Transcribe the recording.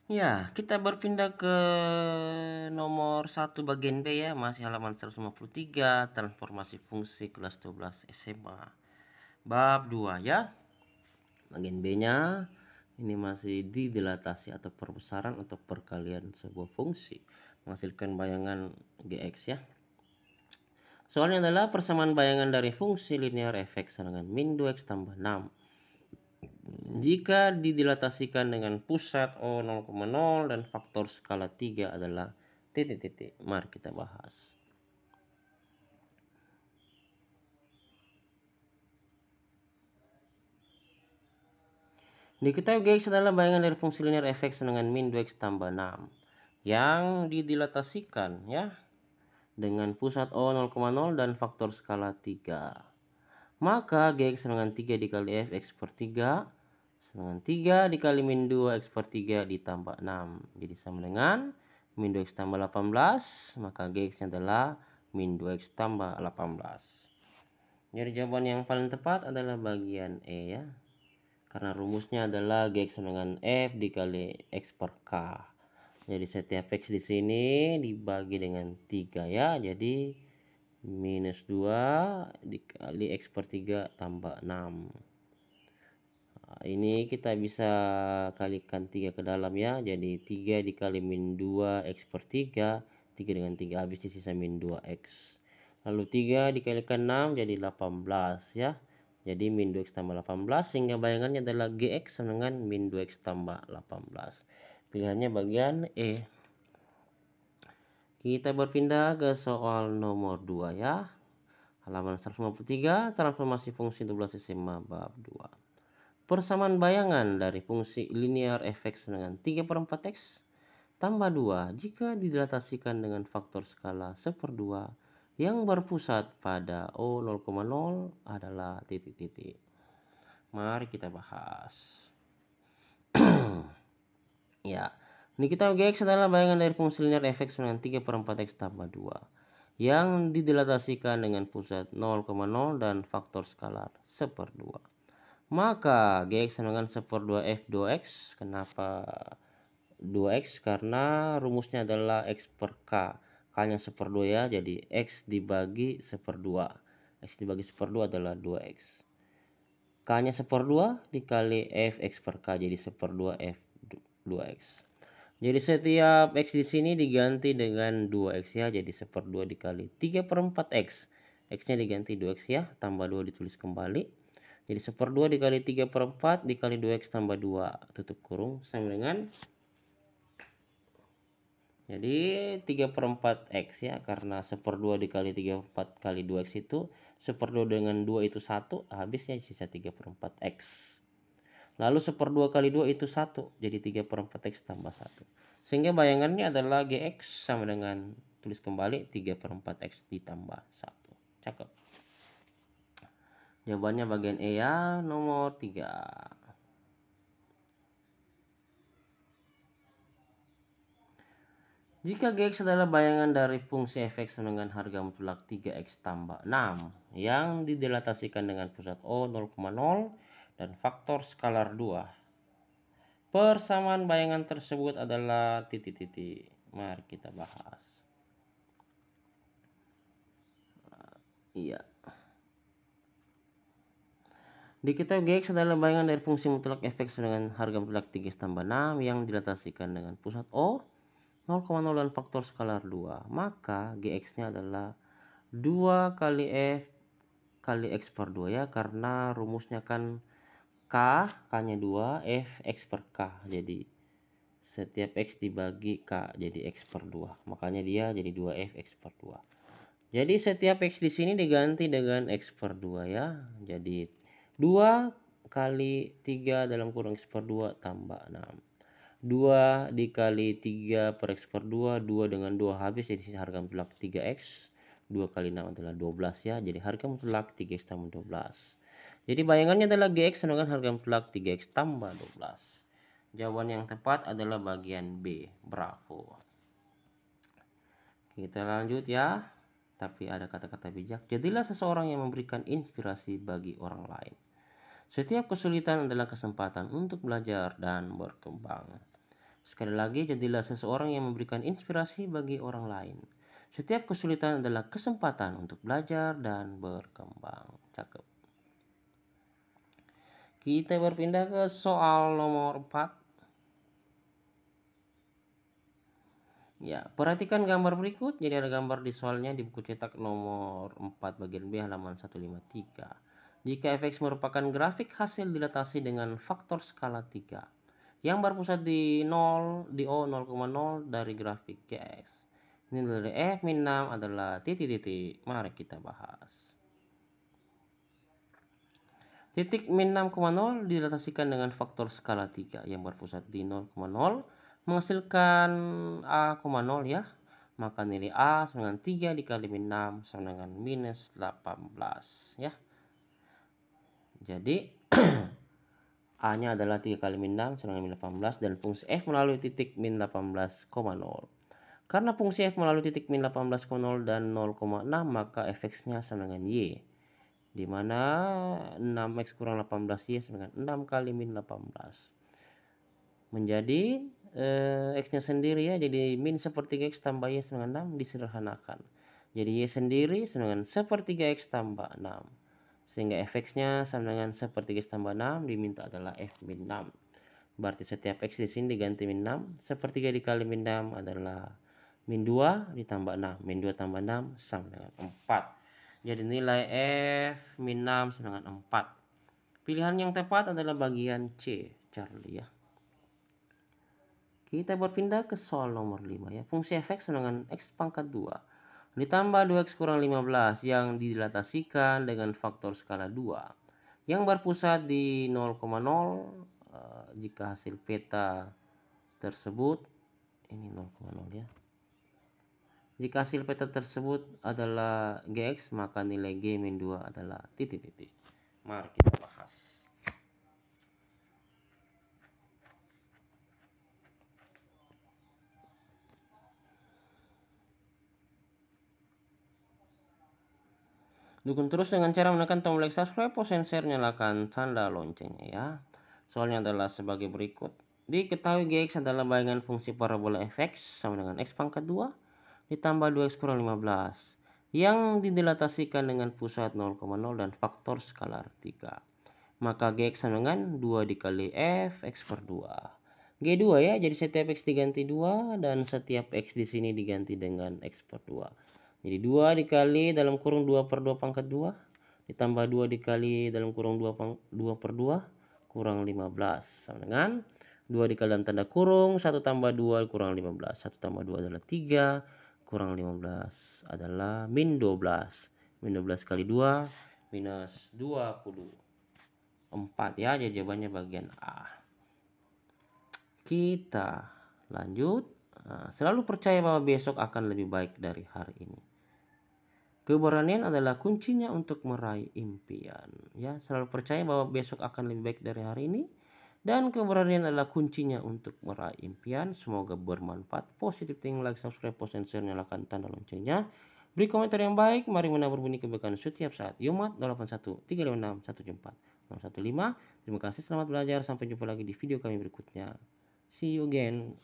Ya, kita berpindah ke nomor 1 bagian B ya, masih halaman 153, transformasi fungsi kelas 12 SMA. Bab 2 ya. Bagian B-nya ini masih didilatasi atau perbesaran atau perkalian sebuah fungsi menghasilkan bayangan GX ya. Soalnya adalah persamaan bayangan dari fungsi linear fx dengan min 2x tambah 6. Jika didilatasikan dengan pusat O 0,0 dan faktor skala 3 adalah titik-titik. Mari kita bahas. Diketahui GX adalah bayangan dari fungsi linear fx dengan min 2x tambah 6 yang didilatasikan ya dengan pusat O 0,0 dan faktor skala 3. Maka GX dengan 3 dikali fx per 3 dengan 3 dikali min 2 x per 3 ditambah 6. Jadi sama dengan min 2x tambah 18. Maka GX nya adalah min 2x tambah 18. Jadi jawaban yang paling tepat adalah bagian E ya. Karena rumusnya adalah GX dengan F dikali X per K. Jadi setiap X di sini dibagi dengan 3 ya. Jadi minus 2 dikali X per 3 tambah 6. Nah, ini kita bisa kalikan 3 ke dalam ya. Jadi 3 dikali min 2 X per 3. 3 dengan 3 habis sisa min 2X. Lalu 3 dikalikan 6 jadi 18 ya. Jadi min 2X tambah 18 sehingga bayangannya adalah GX dengan min 2X tambah 18. Pilihannya bagian E. Kita berpindah ke soal nomor 2 ya. Halaman 153, transformasi fungsi 12 SMA bab 2. Persamaan bayangan dari fungsi linear fx dengan 3/4x tambah 2 jika didilatasikan dengan faktor skala 1/2 yang berpusat pada O 0,0 adalah titik-titik. Mari kita bahas. Ya, ini kita GX adalah bayangan dari fungsi linear fx dengan 3/4x tambah 2 yang didilatasikan dengan pusat 0,0 dan faktor skalar 1/2. Maka GX sama dengan 1/2 F2X. Kenapa 2X? Karena rumusnya adalah X per K. K-nya 1/2 ya. Jadi X dibagi 1/2. X dibagi 1/2 adalah 2X. K-nya 1/2 dikali Fx per K. Jadi 1/2 F2X. Jadi setiap X di sini diganti dengan 2X ya. Jadi 1/2 dikali 3/4X. X-nya diganti 2X ya. Tambah 2 ditulis kembali. Jadi 1/2 dikali 3/4 dikali 2x tambah 2 tutup kurung sama dengan jadi 3/4x ya, karena 1/2 dikali 3/4 kali 2x itu 1/2 dengan 2 itu 1, habisnya sisa 3/4x. Lalu 1/2 kali 2 itu 1, jadi 3/4x tambah 1. Sehingga bayangannya adalah GX sama dengan tulis kembali 3/4x ditambah 1. Cakep. Jawabannya bagian E ya, nomor 3. Jika GX adalah bayangan dari fungsi fx dengan harga mutlak 3x tambah 6 yang didilatasikan dengan pusat O 0,0 dan faktor skalar 2. Persamaan bayangan tersebut adalah titik-titik. Mari kita bahas. Iya. Diketahui GX adalah bayangan dari fungsi mutlak fx dengan harga mutlak 3x tambah 6 yang didilatasikan dengan pusat O 0,0 dan faktor skalar 2. Maka GX-nya adalah 2 kali F kali X per 2 ya. Karena rumusnya kan K-nya 2, F X per K. Jadi setiap X dibagi K jadi X per 2. Makanya dia jadi 2F X per 2. Jadi setiap X di sini diganti dengan X per 2 ya. Jadi 2 kali 3 dalam kurung X per 2 tambah 6. 2 dikali 3 per X per 2, 2 dengan 2 habis, jadi sisa harga mutlak 3X. 2 kali 6 adalah 12 ya, jadi harga mutlak 3X tambah 12. Jadi bayangannya adalah GX dengan harga mutlak 3X tambah 12. Jawaban yang tepat adalah bagian B. Bravo. Kita lanjut ya. Tapi ada kata-kata bijak. Jadilah seseorang yang memberikan inspirasi bagi orang lain. Setiap kesulitan adalah kesempatan untuk belajar dan berkembang. Sekali lagi, jadilah seseorang yang memberikan inspirasi bagi orang lain. Setiap kesulitan adalah kesempatan untuk belajar dan berkembang. Cakep. Kita berpindah ke soal nomor 4. Ya, perhatikan gambar berikut. Jadi ada gambar di soalnya di buku cetak nomor 4 bagian B halaman 153. Jika fx merupakan grafik hasil dilatasi dengan faktor skala 3 yang berpusat di 0, di O 0,0 dari grafik Gx. Ini dari F min 6 adalah titik-titik. Mari kita bahas. Titik min 6,0 dilatasikan dengan faktor skala 3 yang berpusat di 0,0 menghasilkan A,0 ya. Maka nilai A sama dengan 3 dikali min 6 sama dengan minus 18 ya. Jadi A-nya adalah 3 kali min 6 sama dengan min 18 dan fungsi F melalui titik min 18,0. Karena fungsi F melalui titik min 18,0 dan 0,6 maka fx-nya sama dengan Y. Di mana 6x kurang 18y sama dengan 6 kali min 18. Menjadi x-nya sendiri ya, jadi min sepertiga x tambah y sama dengan 6 disederhanakan. Jadi y sendiri sama dengan sepertiga x tambah 6. Sehingga fx-nya sama dengan sepertiga x tambah 6 diminta adalah f min 6. Berarti setiap x di sini diganti min 6. Sepertiga dikali min 6 adalah min 2 ditambah 6. Min 2 tambah 6 sama dengan 4. Jadi nilai f min 6 sama dengan 4. Pilihan yang tepat adalah bagian C, Charlie ya. Kita berpindah ke soal nomor 5 ya. Fungsi fx sama dengan x pangkat 2 ditambah 2x kurang 15 yang dilatasikan dengan faktor skala 2 yang berpusat di 0,0 jika hasil peta tersebut ini 0,0 ya. Jika hasil peta tersebut adalah Gx maka nilai G min 2 adalah titik-titik. Mari kita bahas. Dukung terus dengan cara menekan tombol like, subscribe, post, and share, nyalakan tanda loncengnya ya. Soalnya adalah sebagai berikut. Diketahui Gx adalah bayangan fungsi parabola fx sama dengan x pangkat 2 ditambah 2x kurang 15 yang didilatasikan dengan pusat 0,0 dan faktor skalar 3. Maka Gx sama dengan 2 dikali f x per 2. G2 ya, jadi setiap x diganti 2 dan setiap x di sini diganti dengan x per 2. Jadi 2 dikali dalam kurung 2 per 2 pangkat 2 ditambah 2 dikali dalam kurung 2 per 2 kurang 15 sama dengan 2 dikali dalam tanda kurung 1 tambah 2 kurang 15. 1 tambah 2 adalah 3 kurang 15 adalah min 12. Min 12 kali 2 minus 24 ya. Jadi jawabannya bagian A. Kita lanjut. Selalu percaya bahwa besok akan lebih baik dari hari ini. Keberanian adalah kuncinya untuk meraih impian. Ya, selalu percaya bahwa besok akan lebih baik dari hari ini. Dan keberanian adalah kuncinya untuk meraih impian. Semoga bermanfaat. Positive thinking, like, subscribe, post, and share, nyalakan tanda loncengnya. Beri komentar yang baik. Mari menabur bunyi kebaikan setiap saat. Yumat 81 356 174 015. Terima kasih, selamat belajar. Sampai jumpa lagi di video kami berikutnya. See you again.